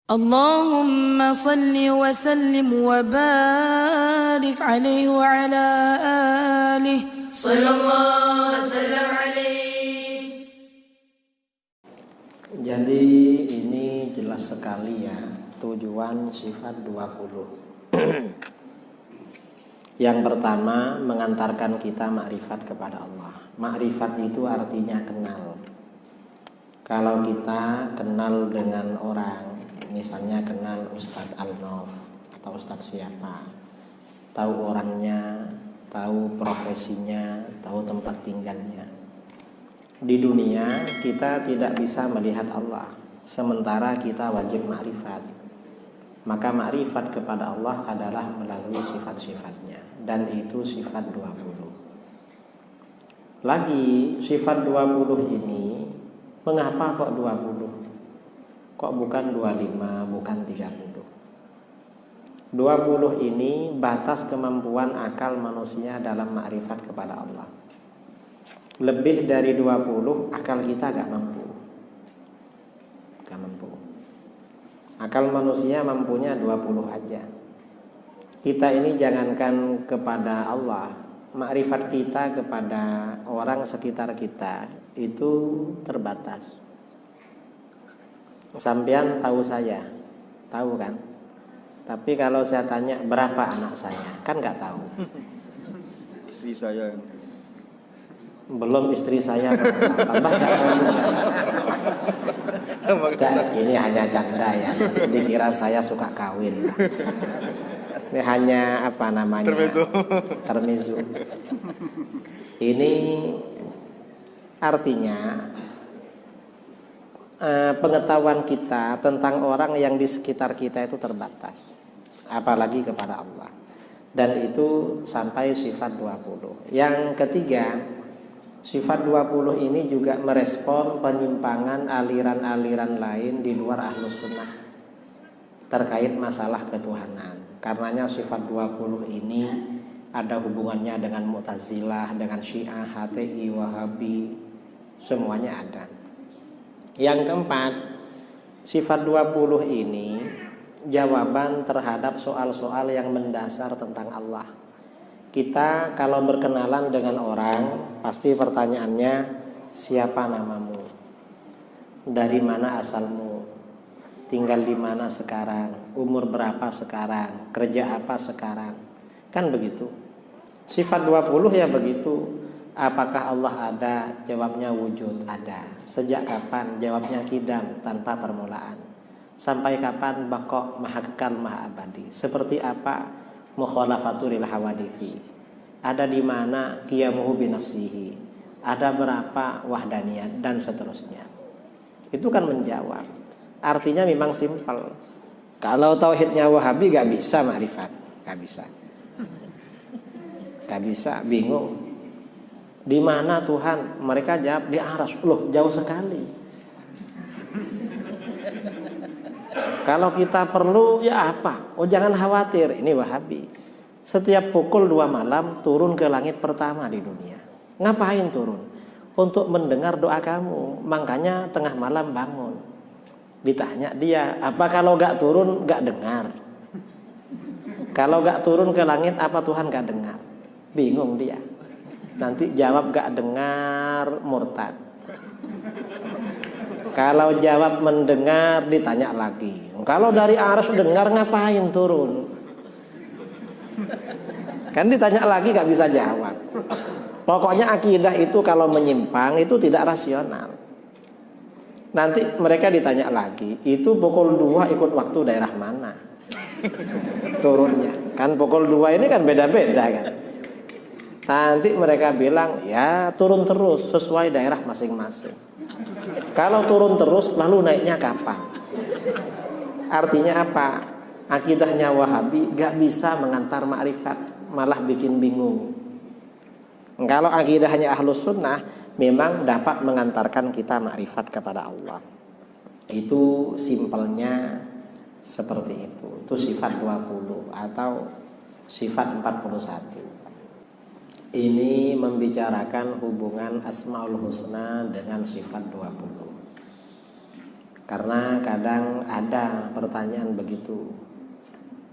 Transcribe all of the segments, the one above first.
Allahumma salli wa sallim wa barik alaihi wa ala alihi sallallahu wasallam alaihi. Jadi ini jelas sekali ya tujuan sifat 20. Yang pertama mengantarkan kita makrifat kepada Allah. Makrifat itu artinya kenal. Kalau kita kenal dengan orang, misalnya kenal Ustadz Al-Nof atau Ustadz siapa, tahu orangnya, tahu profesinya, tahu tempat tinggalnya. Di dunia kita tidak bisa melihat Allah, sementara kita wajib makrifat. Maka makrifat kepada Allah adalah melalui sifat-sifatnya, dan itu sifat 20. Lagi sifat 20 ini, mengapa kok 20? Kok bukan 25, bukan 30? 20 ini batas kemampuan akal manusia dalam makrifat kepada Allah. Lebih dari 20 akal kita gak mampu. Gak mampu. Akal manusia mampunya 20 aja. Kita ini jangankan kepada Allah, makrifat kita kepada orang sekitar kita itu terbatas. Sampean tahu saya, tahu kan? Tapi kalau saya tanya berapa anak saya, kan nggak tahu. Istri saya. Belum istri saya, tambah nggak tahu. Ini hanya canda ya. Dikira saya suka kawin. Ini hanya apa namanya? Termezo. Ini artinya pengetahuan kita tentang orang yang di sekitar kita itu terbatas, apalagi kepada Allah. Dan itu sampai sifat 20. Yang ketiga, sifat 20 ini juga merespon penyimpangan aliran-aliran lain di luar Ahlus Sunnah terkait masalah ketuhanan. Karenanya sifat 20 ini ada hubungannya dengan Mu'tazilah, dengan Syiah, HTI, Wahabi, semuanya ada. Yang keempat, sifat 20 ini jawaban terhadap soal-soal yang mendasar tentang Allah. Kita kalau berkenalan dengan orang, pasti pertanyaannya, siapa namamu? Dari mana asalmu? Tinggal di mana sekarang? Umur berapa sekarang? Kerja apa sekarang? Kan begitu. Sifat 20 ya begitu. Apakah Allah ada? Jawabnya wujud, ada. Sejak kapan? Jawabnya kidam, tanpa permulaan. Sampai kapan? Baqo, maha kekal, maha abadi. Seperti apa? Mukhalafatul hawadithi. Ada di mana? Qiyamuhu binafsihi. Ada berapa? Wahdaniyat, dan seterusnya. Itu kan menjawab. Artinya memang simpel. Kalau tauhidnya Wahabi gak bisa makrifat, gak bisa. Gak bisa, bingung. Di mana Tuhan? Mereka jawab di aras. Loh, jauh sekali. Kalau kita perlu ya apa? Oh, jangan khawatir, ini Wahabi. Setiap pukul 2 malam turun ke langit pertama di dunia. Ngapain turun? Untuk mendengar doa kamu. Makanya tengah malam bangun. Ditanya dia, apa kalau gak turun gak dengar? Kalau gak turun ke langit, apa Tuhan gak dengar? Bingung dia. Nanti jawab gak dengar, murtad. Kalau jawab mendengar, ditanya lagi. Kalau dari aras dengar, ngapain turun? Kan ditanya lagi gak bisa jawab. Pokoknya akidah itu kalau menyimpang itu tidak rasional. Nanti mereka ditanya lagi, itu pukul 2 ikut waktu daerah mana turunnya? Kan pukul 2 ini kan beda-beda kan. Nanti mereka bilang, ya turun terus sesuai daerah masing-masing. Kalau turun terus, lalu naiknya kapan? Artinya apa? Akidahnya Wahabi gak bisa mengantar makrifat, malah bikin bingung. Kalau akidahnya Ahlus Sunnah, memang dapat mengantarkan kita makrifat kepada Allah. Itu simpelnya seperti itu. Itu sifat 20 atau sifat 41. Ini membicarakan hubungan Asmaul Husna dengan sifat 20. Karena kadang ada pertanyaan begitu.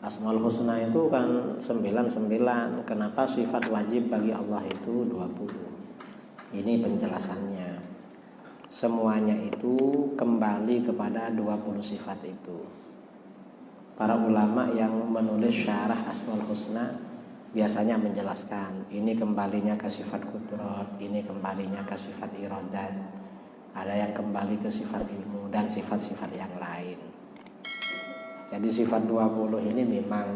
Asmaul Husna itu kan 99, kenapa sifat wajib bagi Allah itu 20? Ini penjelasannya. Semuanya itu kembali kepada 20 sifat itu. Para ulama yang menulis syarah Asmaul Husna biasanya menjelaskan, ini kembalinya ke sifat qudrat, ini kembalinya ke sifat iradat, ada yang kembali ke sifat ilmu dan sifat-sifat yang lain. Jadi sifat 20 ini memang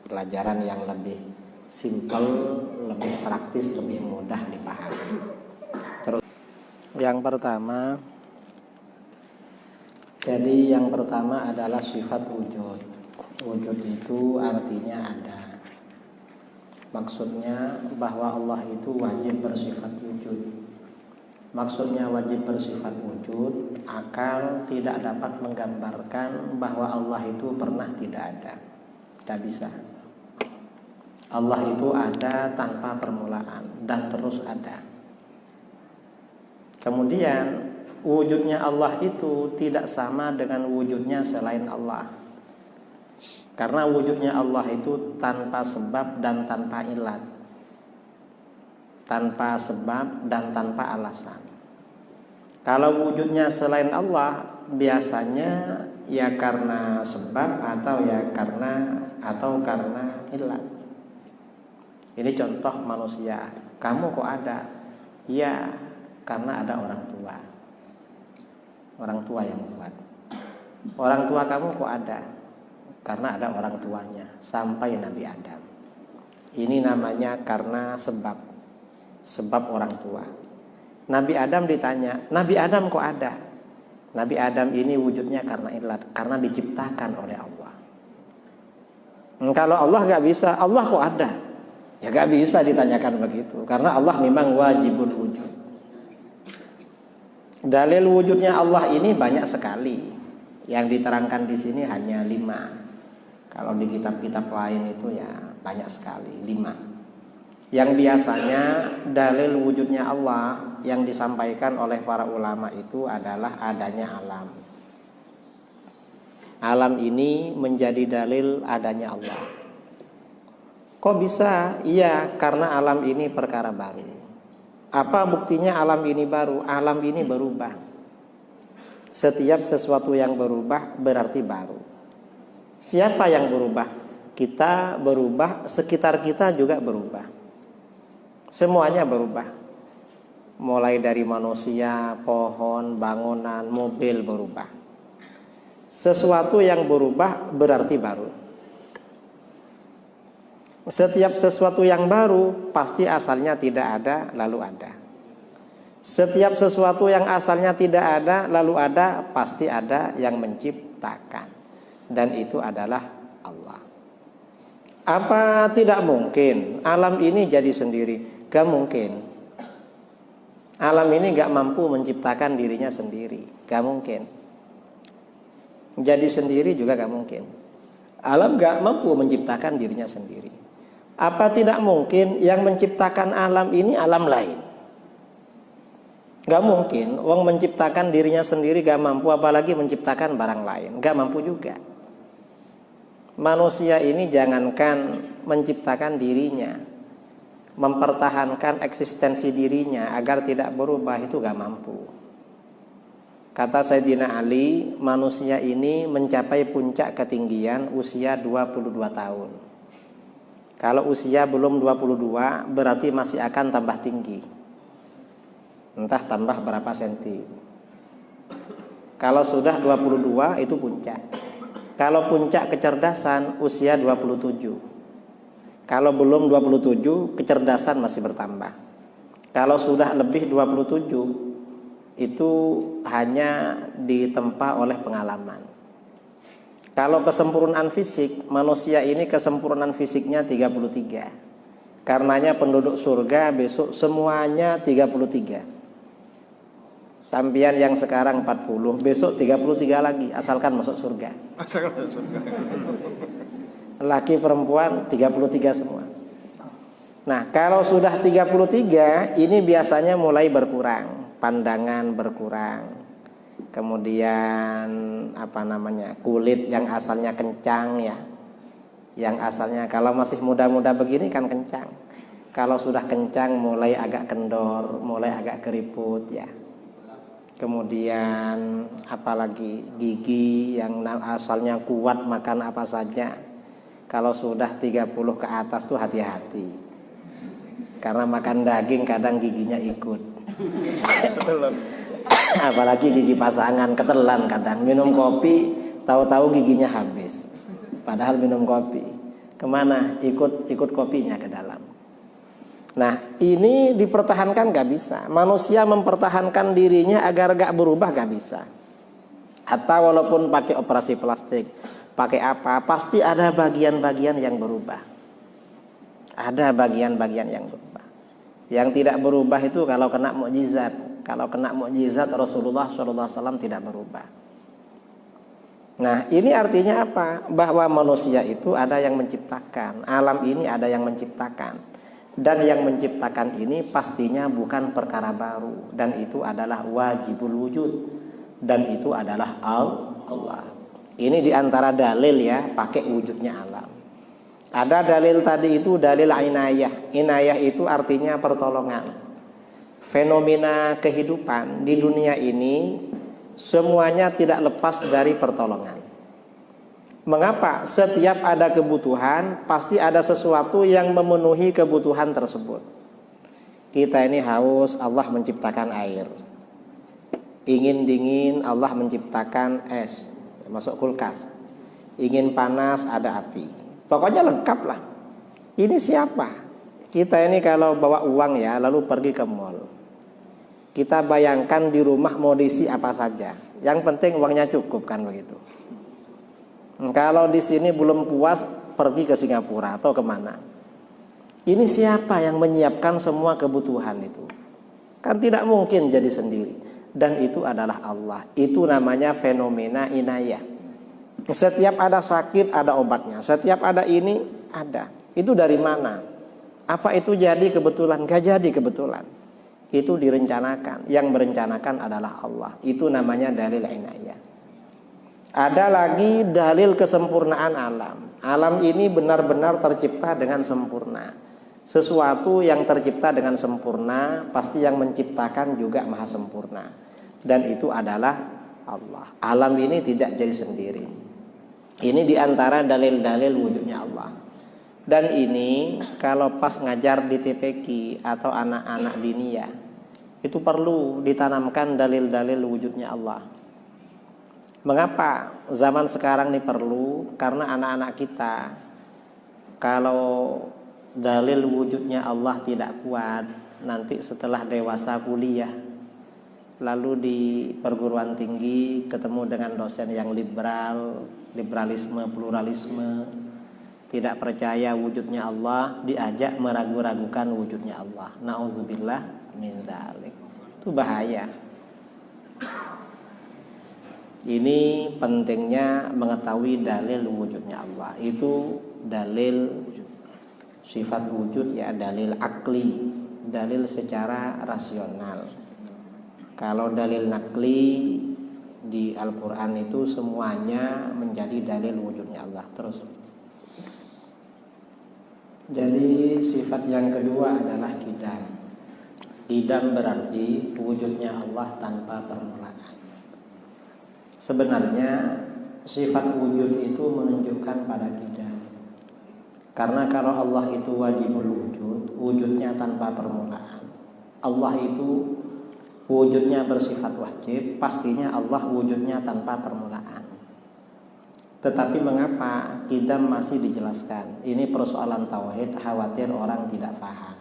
pelajaran yang lebih simpel, lebih praktis, lebih mudah dipahami. Terus yang pertama, jadi yang pertama adalah sifat wujud. Wujud itu artinya ada. Maksudnya bahwa Allah itu wajib bersifat wujud. Maksudnya wajib bersifat wujud, akal tidak dapat menggambarkan bahwa Allah itu pernah tidak ada. Tidak bisa. Allah itu ada tanpa permulaan dan terus ada. Kemudian wujudnya Allah itu tidak sama dengan wujudnya selain Allah. Karena wujudnya Allah itu tanpa sebab dan tanpa ilat, tanpa sebab dan tanpa alasan. Kalau wujudnya selain Allah biasanya ya karena sebab atau karena ilat. Ini contoh manusia. Kamu kok ada? Ya, karena ada orang tua. Orang tua yang buat. Orang tua kamu kok ada? Karena ada orang tuanya sampai Nabi Adam. Ini namanya karena sebab orang tua. Nabi Adam ditanya, Nabi Adam kok ada? Nabi Adam ini wujudnya karena ilat, karena diciptakan oleh Allah. Kalau Allah gak bisa, Allah kok ada? Ya gak bisa ditanyakan begitu, karena Allah memang wajibul wujud. Dalil wujudnya Allah ini banyak sekali. Yang diterangkan di sini hanya 5. Kalau di kitab-kitab lain itu ya banyak sekali, 5. Yang biasanya dalil wujudnya Allah yang disampaikan oleh para ulama itu adalah adanya alam. Alam ini menjadi dalil adanya Allah. Kok bisa? Iya, karena alam ini perkara baru. Apa buktinya alam ini baru? Alam ini berubah. Setiap sesuatu yang berubah berarti baru. Siapa yang berubah? Kita berubah, sekitar kita juga berubah. Semuanya berubah. Mulai dari manusia, pohon, bangunan, mobil berubah. Sesuatu yang berubah berarti baru. Setiap sesuatu yang baru pasti asalnya tidak ada lalu ada. Setiap sesuatu yang asalnya tidak ada lalu ada, pasti ada yang menciptakan. Dan itu adalah Allah. Apa tidak mungkin alam ini jadi sendiri? Gak mungkin. Alam ini gak mampu menciptakan dirinya sendiri. Gak mungkin. Jadi sendiri juga gak mungkin. Alam gak mampu menciptakan dirinya sendiri. Apa tidak mungkin yang menciptakan alam ini alam lain? Gak mungkin. Wong menciptakan dirinya sendiri gak mampu, apalagi menciptakan barang lain. Gak mampu juga. Manusia ini jangankan menciptakan dirinya, mempertahankan eksistensi dirinya agar tidak berubah itu gak mampu. Kata Sayyidina Ali, manusia ini mencapai puncak ketinggian usia 22 tahun. Kalau usia belum 22 berarti masih akan tambah tinggi. Entah tambah berapa senti. Kalau sudah 22 itu puncak. Kalau puncak kecerdasan usia 27. Kalau belum 27 kecerdasan masih bertambah. Kalau sudah lebih 27 itu hanya ditempa oleh pengalaman. Kalau kesempurnaan fisik, manusia ini kesempurnaan fisiknya 33. Karenanya penduduk surga besok semuanya 33. Sampian yang sekarang 40, besok 33 lagi, asalkan masuk surga. Laki perempuan 33 semua. Nah, kalau sudah 33, ini biasanya mulai berkurang, pandangan berkurang. kemudian kulit yang asalnya kencang ya, yang asalnya kalau masih muda-muda begini kan kencang, kalau sudah kencang mulai agak kendor, mulai agak keriput ya. Kemudian apalagi gigi yang asalnya kuat makan apa saja, kalau sudah 30 ke atas tuh hati-hati, karena makan daging kadang giginya ikut. Apalagi gigi pasangan ketelan kadang, minum kopi tahu-tahu giginya habis, padahal minum kopi kemana, ikut kopinya ke dalam. Nah ini dipertahankan gak bisa. Manusia mempertahankan dirinya agar gak berubah gak bisa. Hatta walaupun pakai operasi plastik, pakai apa, pasti ada bagian-bagian yang berubah. Ada bagian-bagian yang berubah. Yang tidak berubah itu kalau kena mukjizat. Kalau kena mukjizat Rasulullah SAW tidak berubah. Nah ini artinya apa? Bahwa manusia itu ada yang menciptakan. Alam ini ada yang menciptakan. Dan yang menciptakan ini pastinya bukan perkara baru. Dan itu adalah wajibul wujud. Dan itu adalah Allah. Ini diantara dalil ya, pakai wujudnya alam. Ada dalil tadi itu dalil inayah. Inayah itu artinya pertolongan. Fenomena kehidupan di dunia ini semuanya tidak lepas dari pertolongan. Mengapa? Setiap ada kebutuhan pasti ada sesuatu yang memenuhi kebutuhan tersebut. Kita ini haus, Allah menciptakan air. Ingin dingin, Allah menciptakan es, masuk kulkas. Ingin panas, ada api. Pokoknya lengkap lah. Ini siapa? Kita ini kalau bawa uang ya, lalu pergi ke mall. Kita bayangkan di rumah mau diisi apa saja. Yang penting uangnya cukup kan begitu. Kalau di sini belum puas, pergi ke Singapura atau kemana. Ini siapa yang menyiapkan semua kebutuhan itu? Kan tidak mungkin jadi sendiri. Dan itu adalah Allah. Itu namanya fenomena inayah. Setiap ada sakit ada obatnya. Setiap ada ini ada. Itu dari mana? Apa itu jadi kebetulan? Gak jadi kebetulan. Itu direncanakan. Yang merencanakan adalah Allah. Itu namanya dalil inayah. Ada lagi dalil kesempurnaan alam. Alam ini benar-benar tercipta dengan sempurna. Sesuatu yang tercipta dengan sempurna, pasti yang menciptakan juga maha sempurna. Dan itu adalah Allah. Alam ini tidak jadi sendiri. Ini diantara dalil-dalil wujudnya Allah. Dan ini kalau pas ngajar di TPQ atau anak-anak diniyah, itu perlu ditanamkan dalil-dalil wujudnya Allah. Mengapa zaman sekarang ini perlu? Karena anak-anak kita kalau dalil wujudnya Allah tidak kuat, nanti setelah dewasa kuliah, lalu di perguruan tinggi ketemu dengan dosen yang liberal, liberalisme, pluralisme, tidak percaya wujudnya Allah, diajak meragu-ragukan wujudnya Allah. Nauzubillah min dzalik. Itu bahaya. Ini pentingnya mengetahui dalil wujudnya Allah. Itu dalil sifat wujud ya, dalil akli, dalil secara rasional. Kalau dalil nakli di Al-Quran itu semuanya menjadi dalil wujudnya Allah. Terus. Jadi sifat yang kedua adalah qidam. Qidam berarti wujudnya Allah tanpa permulaan. Sebenarnya sifat wujud itu menunjukkan pada qidam. Karena kalau Allah itu wajibul wujud, wujudnya tanpa permulaan. Allah itu wujudnya bersifat wajib, pastinya Allah wujudnya tanpa permulaan. Tetapi mengapa qidam masih dijelaskan? Ini persoalan tauhid, khawatir orang tidak paham.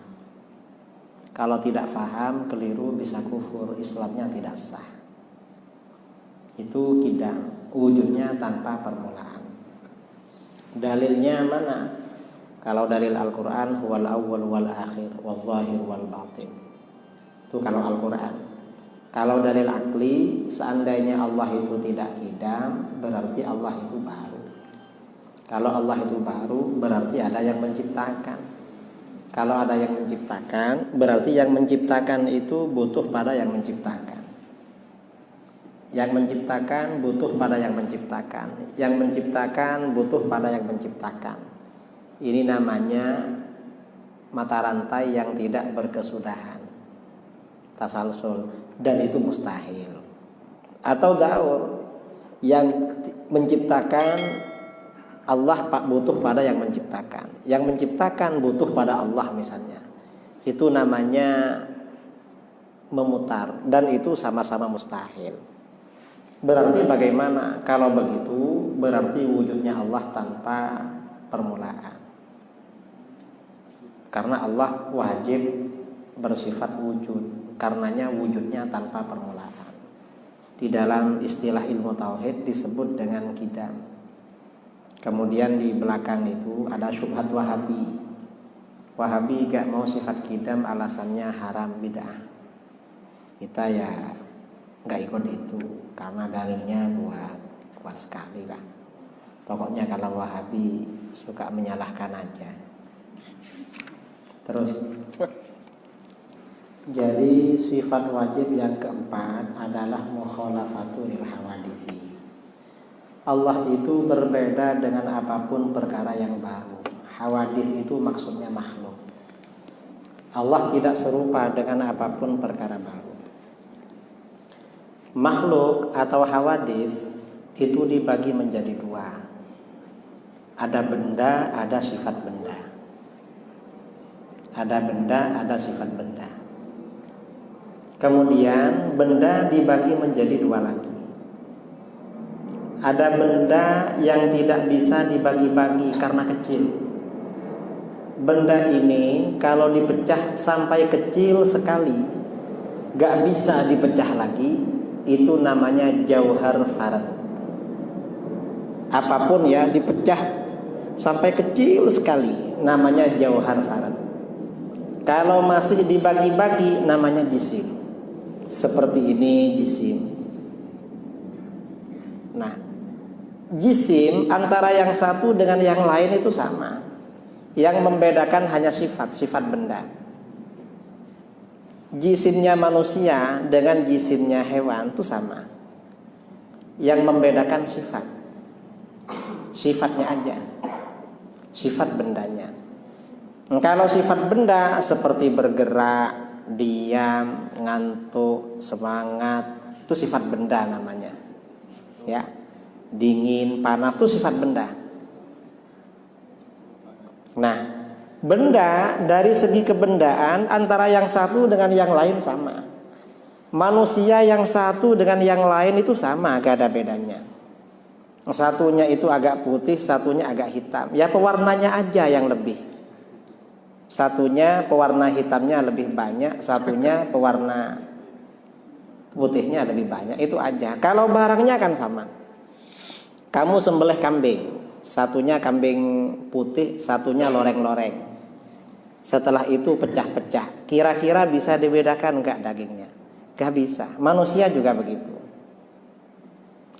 Kalau tidak paham, keliru, bisa kufur, Islamnya tidak sah. Itu qidam, wujudnya tanpa permulaan. Dalilnya mana? Kalau dalil Al-Quran, huwal awwal wal akhir, wal zahir wal batin. Itu kalau Al-Quran. Kalau dalil akli, seandainya Allah itu tidak qidam, berarti Allah itu baru. Kalau Allah itu baru, berarti ada yang menciptakan. Kalau ada yang menciptakan, berarti yang menciptakan itu butuh pada yang menciptakan. Yang menciptakan butuh pada yang menciptakan. Yang menciptakan butuh pada yang menciptakan. Ini namanya mata rantai yang tidak berkesudahan, tasalsul, dan itu mustahil. Atau daur, yang menciptakan Allah butuh pada yang menciptakan. Yang menciptakan butuh pada Allah misalnya. Itu namanya memutar, dan itu sama-sama mustahil. Berarti bagaimana? Kalau begitu berarti wujudnya Allah tanpa permulaan. Karena Allah wajib bersifat wujud, karenanya wujudnya tanpa permulaan. Di dalam istilah ilmu tauhid disebut dengan qidam. Kemudian di belakang itu ada syubhat Wahabi. Wahabi gak mau sifat qidam, alasannya haram, bid'ah. Kita ya gak ikut itu karena dalilnya kuat sekali lah. Pokoknya kalau Wahabi suka menyalahkan aja. Terus, jadi sifat wajib yang keempat adalah mukhalafatu lil hawaditsi. Allah itu berbeda dengan apapun perkara yang baru. Hawadits itu maksudnya makhluk. Allah tidak serupa dengan apapun perkara baru. Makhluk atau hawadits itu dibagi menjadi dua. Ada benda, ada sifat benda. Ada benda, ada sifat benda. Kemudian benda dibagi menjadi dua lagi. Ada benda yang tidak bisa dibagi-bagi karena kecil. Benda ini kalau dipecah sampai kecil sekali, gak bisa dipecah lagi. Itu namanya jauhar farad. Apapun ya dipecah sampai kecil sekali, namanya jauhar farad. Kalau masih dibagi-bagi namanya jisim. Seperti ini jisim. Nah, jisim antara yang satu dengan yang lain itu sama. Yang membedakan hanya sifat benda. Jisimnya manusia dengan jisimnya hewan itu sama. Yang membedakan sifatnya aja, sifat bendanya. Kalau sifat benda seperti bergerak, diam, ngantuk, semangat, itu sifat benda namanya. Ya, dingin, panas itu sifat benda. Nah, benda dari segi kebendaan antara yang satu dengan yang lain sama. Manusia yang satu dengan yang lain itu sama, gak ada bedanya. Satunya itu agak putih, satunya agak hitam. Ya pewarnanya aja yang lebih. Satunya pewarna hitamnya lebih banyak, satunya pewarna putihnya lebih banyak. Itu aja. Kalau barangnya kan sama. Kamu sembelih kambing, satunya kambing putih, satunya loreng-loreng. Setelah itu pecah-pecah. Kira-kira bisa dibedakan enggak dagingnya? Gak bisa. Manusia juga begitu.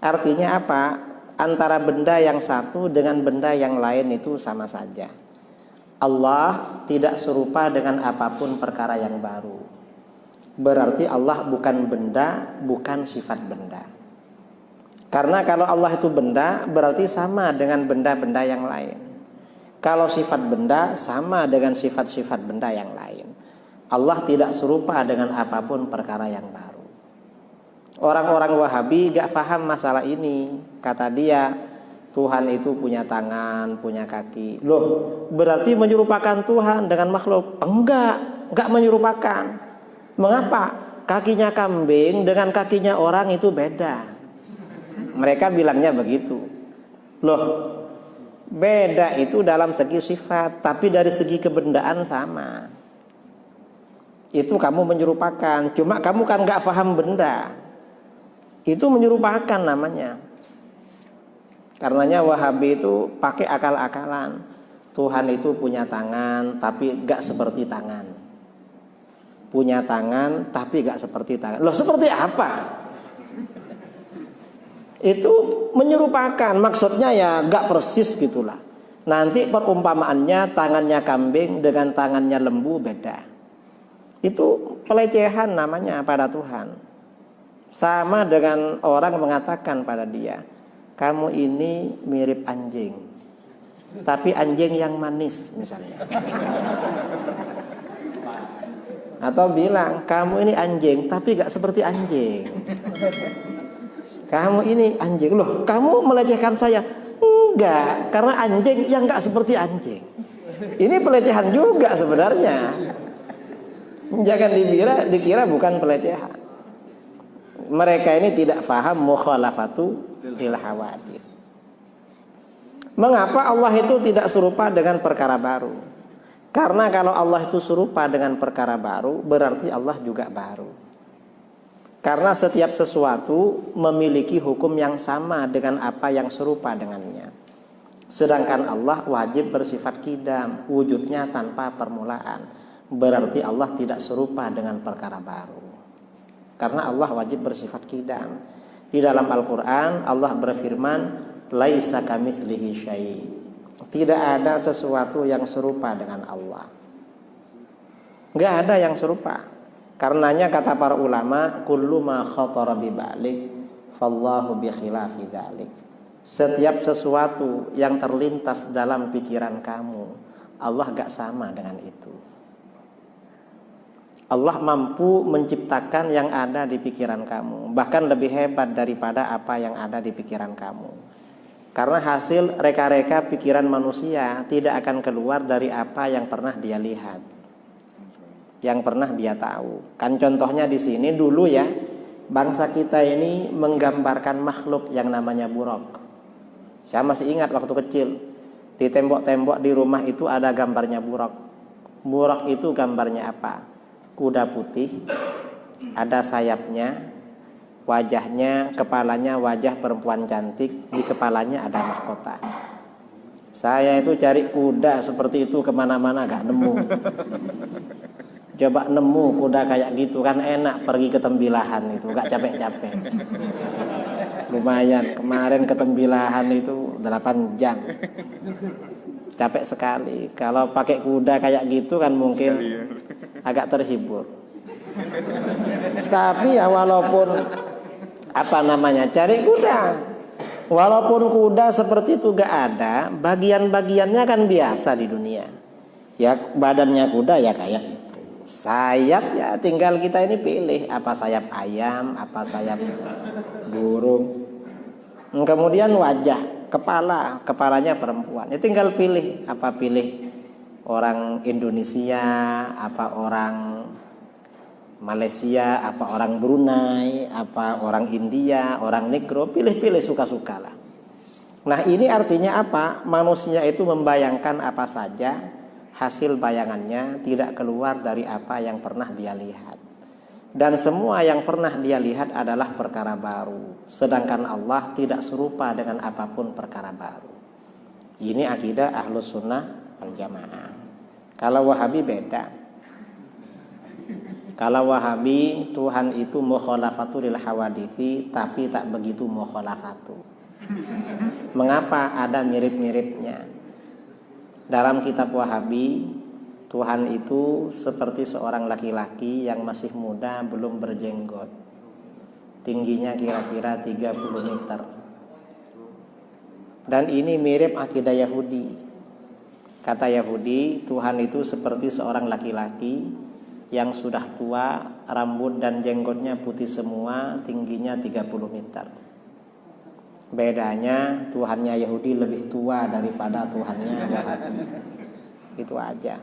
Artinya apa? Antara benda yang satu dengan benda yang lain itu sama saja. Allah tidak serupa dengan apapun perkara yang baru. Berarti Allah bukan benda, bukan sifat benda. Karena kalau Allah itu benda, berarti sama dengan benda-benda yang lain. Kalau sifat benda, sama dengan sifat-sifat benda yang lain. Allah tidak serupa dengan apapun perkara yang baru. Orang-orang Wahabi gak paham masalah ini. Kata dia, Tuhan itu punya tangan, punya kaki. Loh, berarti menyerupakan Tuhan dengan makhluk? Enggak menyerupakan. Mengapa? Kakinya kambing dengan kakinya orang itu beda. Mereka bilangnya begitu. Loh, beda itu dalam segi sifat, tapi dari segi kebendaan sama. Itu kamu menyerupakan. Cuma kamu kan gak paham benda. Itu menyerupakan namanya. Karenanya Wahabi itu pakai akal-akalan. Tuhan itu punya tangan tapi gak seperti tangan. Punya tangan tapi gak seperti tangan. Loh, seperti apa? Itu menyerupakan. Maksudnya ya gak persis gitulah. Nanti perumpamaannya tangannya kambing dengan tangannya lembu beda. Itu pelecehan namanya pada Tuhan. Sama dengan orang mengatakan pada dia, kamu ini mirip anjing, tapi anjing yang manis misalnya. Atau bilang, kamu ini anjing, tapi gak seperti anjing. Kamu ini anjing, loh kamu melecehkan saya. Enggak, karena anjing yang gak seperti anjing. Ini pelecehan juga sebenarnya. Jangan dikira bukan pelecehan. Mereka ini tidak faham mukhalafatu lil hawadits. Mengapa Allah itu tidak serupa dengan perkara baru? Karena kalau Allah itu serupa dengan perkara baru, berarti Allah juga baru. Karena setiap sesuatu memiliki hukum yang sama dengan apa yang serupa dengannya. Sedangkan Allah wajib bersifat qidam, wujudnya tanpa permulaan. Berarti Allah tidak serupa dengan perkara baru. Karena Allah wajib bersifat qidam. Di dalam Al-Quran Allah berfirman, laisa kamitslihi syai'. Tidak ada sesuatu yang serupa dengan Allah. Enggak ada yang serupa. Karenanya kata para ulama, kullu ma khatara bi balik fallahu bi khilafi dzalik. Setiap sesuatu yang terlintas dalam pikiran kamu, Allah gak sama dengan itu. Allah mampu menciptakan yang ada di pikiran kamu, bahkan lebih hebat daripada apa yang ada di pikiran kamu. Karena hasil reka-reka pikiran manusia tidak akan keluar dari apa yang pernah dia lihat, yang pernah dia tahu. Kan contohnya di sini dulu ya, bangsa kita ini menggambarkan makhluk yang namanya buraq. Saya masih ingat waktu kecil, di tembok-tembok di rumah itu ada gambarnya buraq. Buraq itu gambarnya apa? Kuda putih, ada sayapnya, wajahnya, kepalanya wajah perempuan cantik, di kepalanya ada mahkota. Saya itu cari kuda seperti itu kemana-mana gak nemu. Coba nemu kuda kayak gitu kan enak, pergi ke Tembilahan itu gak capek-capek. Lumayan, kemarin ke Tembilahan itu 8 jam. Capek sekali. Kalau pakai kuda kayak gitu kan mungkin agak terhibur. Tapi ya walaupun cari kuda, walaupun kuda seperti itu gak ada, bagian-bagiannya kan biasa di dunia. Ya badannya kuda ya kayak itu. Sayap ya tinggal kita ini pilih, apa sayap ayam, apa sayap burung. Kemudian wajah, kepalanya perempuan. Ya tinggal pilih, apa pilih orang Indonesia, apa orang Malaysia, apa orang Brunei, apa orang India, orang Negro, pilih-pilih suka-sukalah. Nah ini artinya apa? Manusia itu membayangkan apa saja, hasil bayangannya tidak keluar dari apa yang pernah dia lihat. Dan semua yang pernah dia lihat adalah perkara baru. Sedangkan Allah tidak serupa dengan apapun perkara baru. Ini akidah Ahlus Sunnah wal Jamaah. Kalau Wahabi beda. Kalau Wahabi Tuhan itu mukhalafatu lil hawaditsi, tapi tak begitu mukhalafatu. Mengapa ada mirip-miripnya? Dalam kitab Wahabi, Tuhan itu seperti seorang laki-laki yang masih muda, belum berjenggot. Tingginya kira-kira 30 meter. Dan ini mirip akidah Yahudi. Kata Yahudi, Tuhan itu seperti seorang laki-laki yang sudah tua, rambut dan jenggotnya putih semua, tingginya 30 meter. Bedanya Tuhannya Yahudi lebih tua daripada Tuhannya Wahabi. Itu aja.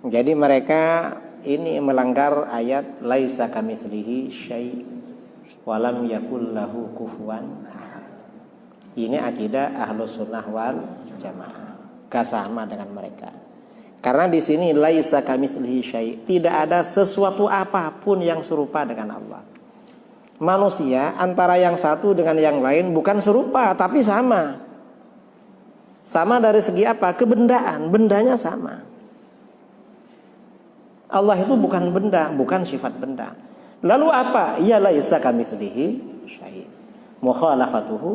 Jadi mereka ini melanggar ayat laisa kamitslihi syai' wa lam yakul lahu kufuwan ahad. Ini akidah Ahlus Sunnah wal Jamaah. Gak sama dengan mereka. Karena di sini laisa kamitslihi syai', tidak ada sesuatu apapun yang serupa dengan Allah. Manusia antara yang satu dengan yang lain bukan serupa tapi sama. Sama dari segi apa? Kebendaan, bendanya sama. Allah itu bukan benda, bukan sifat benda. Lalu apa? Ya laisa kamitslihi syai'. Mukhalafatuhu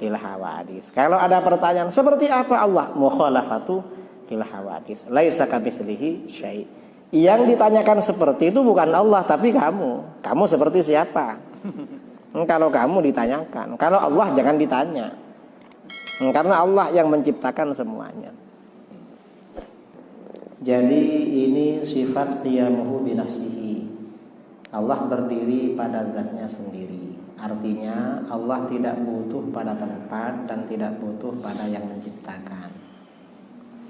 lil hawadits. Kalau ada pertanyaan, seperti apa Allah? Mukhalafatu lil hawadits. Laisa kamitslihi syai'. Yang ditanyakan seperti itu bukan Allah tapi kamu. Kamu seperti siapa? Kalau kamu ditanyakan, kalau Allah jangan ditanya. Karena Allah yang menciptakan semuanya. Jadi ini sifat qiyamuhu binafsihi. Allah berdiri pada zatnya sendiri. Artinya Allah tidak butuh pada tempat dan tidak butuh pada yang menciptakan.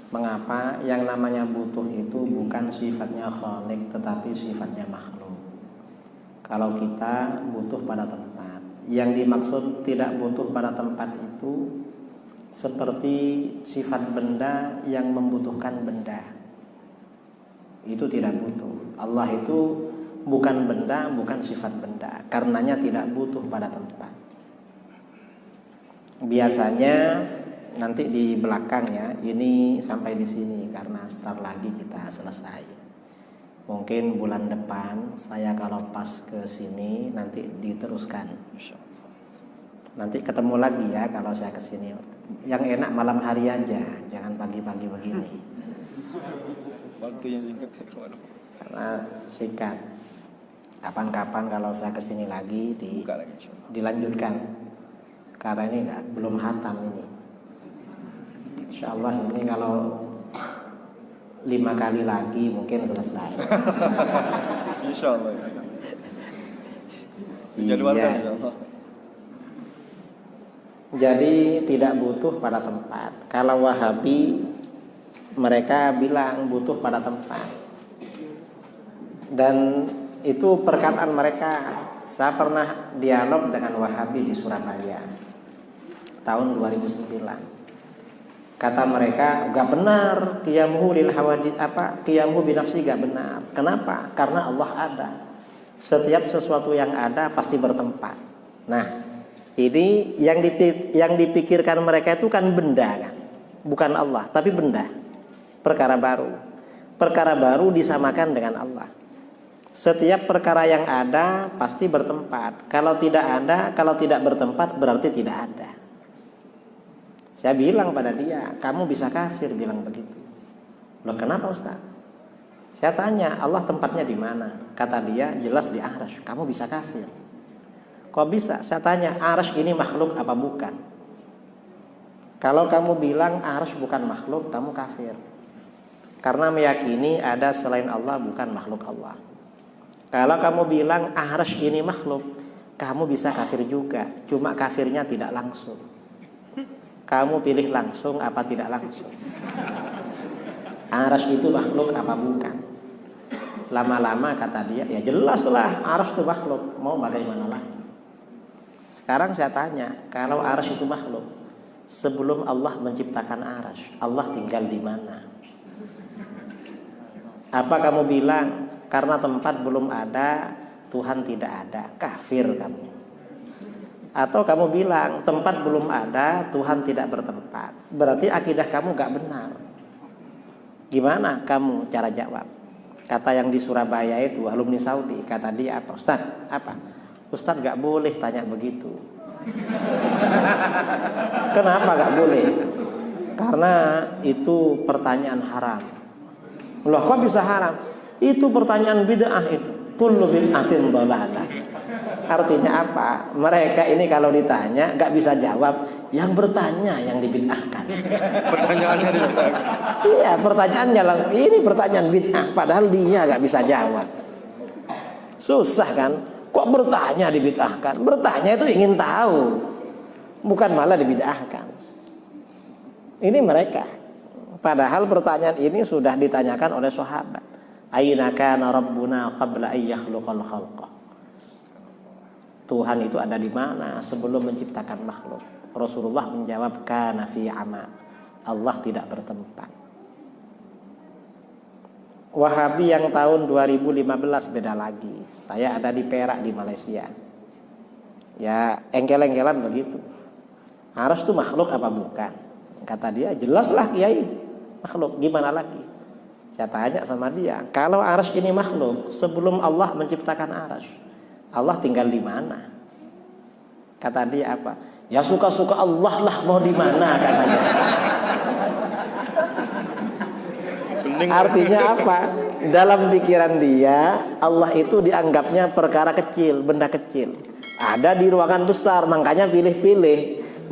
Mengapa? Yang namanya butuh itu bukan sifatnya khaliq tetapi sifatnya makhluk. Kalau kita butuh pada tempat, yang dimaksud tidak butuh pada tempat itu seperti sifat benda yang membutuhkan benda. Itu tidak butuh. Allah itu bukan benda, bukan sifat benda. Karenanya tidak butuh pada tempat. Biasanya nanti di belakang ya, ini sampai di sini karena sebentar lagi kita selesai. Mungkin bulan depan saya kalau pas ke sini nanti diteruskan. Nanti ketemu lagi ya kalau saya ke sini. Yang enak malam hari aja, jangan pagi-pagi begini. Waktunya singkat. Karena singkat. Kapan-kapan kalau saya ke sini lagi dilanjutkan. Karena ini belum hatam ini. Insya Allah ini kalau 5 kali lagi mungkin selesai. Insya Allah. Dijadwalkan insya Allah. Jadi tidak butuh pada tempat. Kalau Wahabi mereka bilang butuh pada tempat. Dan itu perkataan mereka. Saya pernah dialog dengan Wahabi di Surabaya tahun 2009. Kata mereka gak benar qiyamuhu lil hawadith qiyamuhu binafsi gak benar. Kenapa? Karena Allah ada. Setiap sesuatu yang ada pasti bertempat. Nah, ini yang dipikirkan mereka itu kan benda kan, bukan Allah, tapi benda, perkara baru. Perkara baru disamakan dengan Allah. Setiap perkara yang ada pasti bertempat. Kalau tidak ada, kalau tidak bertempat berarti tidak ada. Saya bilang pada dia, kamu bisa kafir bilang begitu. Loh kenapa Ustaz? Saya tanya, Allah tempatnya di mana? Kata dia, jelas di Arsy. Kamu bisa kafir. Kok bisa? Saya tanya, Arsy ini makhluk apa bukan? Kalau kamu bilang Arsy bukan makhluk, kamu kafir. Karena meyakini ada selain Allah bukan makhluk Allah. Kalau kamu bilang Arsy ini makhluk, kamu bisa kafir juga. Cuma kafirnya tidak langsung. Kamu pilih langsung apa tidak langsung? Arsy itu makhluk apa bukan? Lama-lama kata dia, ya jelaslah Arsy itu makhluk. Mau bagaimana lagi? Sekarang saya tanya, kalau Arsy itu makhluk, sebelum Allah menciptakan Arsy, Allah tinggal di mana? Apa kamu bilang karena tempat belum ada, Tuhan tidak ada? Kafir kamu. Atau kamu bilang tempat belum ada, Tuhan tidak bertempat. Berarti akidah kamu gak benar. Gimana kamu cara jawab? Kata yang di Surabaya itu, alumni Saudi, kata dia apa? Ustaz, apa? Ustaz gak boleh tanya begitu. Kenapa gak boleh? Karena itu pertanyaan haram. Loh kok bisa haram? Itu pertanyaan bid'ah itu. Kullu bid'atin dhalalah. Artinya apa? Mereka ini kalau ditanya gak bisa jawab. Yang bertanya yang dibid'ahkan. Pertanyaannya dibid'ahkan. Iya, pertanyaannya ini pertanyaan bid'ah. Padahal dia gak bisa jawab. Susah kan? Kok bertanya dibid'ahkan? Bertanya itu ingin tahu, bukan malah dibid'ahkan. Ini mereka. Padahal pertanyaan ini sudah ditanyakan oleh sahabat. Aina kana rabbuna qabla ay yakhluqal khalqa. Tuhan itu ada di mana sebelum menciptakan makhluk? Rasulullah menjawab kana fi ama. Allah tidak bertempat. Wahabi yang tahun 2015 beda lagi. Saya ada di Perak di Malaysia. Ya engkel-engkelan begitu. Arsy itu makhluk apa bukan? Kata dia, jelaslah Kiai makhluk. Gimana lagi? Saya tanya sama dia, kalau Arsy ini makhluk, sebelum Allah menciptakan Arsy, Allah tinggal di mana? Kata dia apa? Ya suka-suka Allah lah, mau di mana katanya. Artinya apa? Dalam pikiran dia, Allah itu dianggapnya perkara kecil, benda kecil. Ada di ruangan besar, makanya pilih-pilih.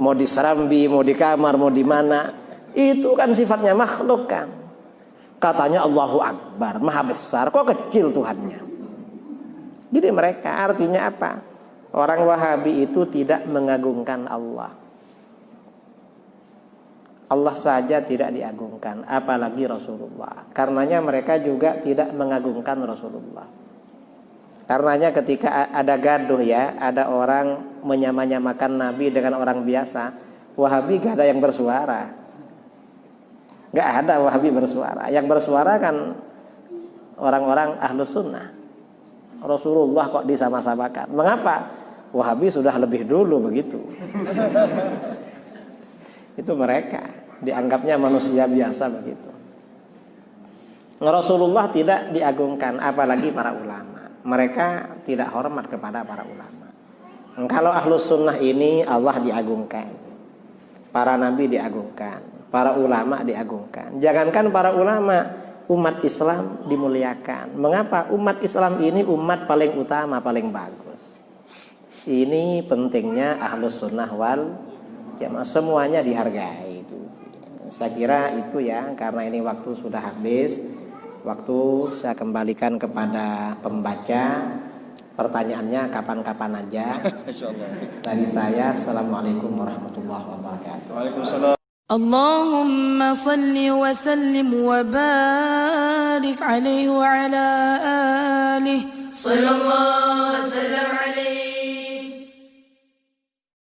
Mau di serambi, mau di kamar, mau di mana. Itu kan sifatnya makhluk kan. Katanya Allahu Akbar, maha besar, kok kecil Tuhannya. Jadi mereka artinya apa? Orang Wahabi itu tidak mengagungkan Allah. Allah saja tidak diagungkan, apalagi Rasulullah. Karenanya mereka juga tidak mengagungkan Rasulullah. Karenanya ketika ada gaduh ya, ada orang menyamakan Nabi dengan orang biasa, Wahabi gak ada yang bersuara. Gak ada Wahabi bersuara. Yang bersuara kan orang-orang Ahlus Sunnah. Rasulullah kok disama-samakan. Mengapa? Wahabi sudah lebih dulu begitu. Itu mereka dianggapnya manusia biasa begitu. Rasulullah tidak diagungkan, apalagi para ulama. Mereka tidak hormat kepada para ulama. Kalau Ahlus Sunnah ini Allah diagungkan, para nabi diagungkan, para ulama diagungkan. Jangankan para ulama, umat Islam dimuliakan. Mengapa? Umat Islam ini umat paling utama, paling bagus. Ini pentingnya Ahlus Sunnah wal Jamaah, semuanya dihargai itu. Saya kira itu ya, karena ini waktu sudah habis. Waktu saya kembalikan kepada pembaca. Pertanyaannya kapan-kapan aja. Dari saya, assalamualaikum warahmatullahi wabarakatuh. Waalaikumsalam. اللهم صل وسلم وبارك عليه وعلى آله صلى الله وسلم عليه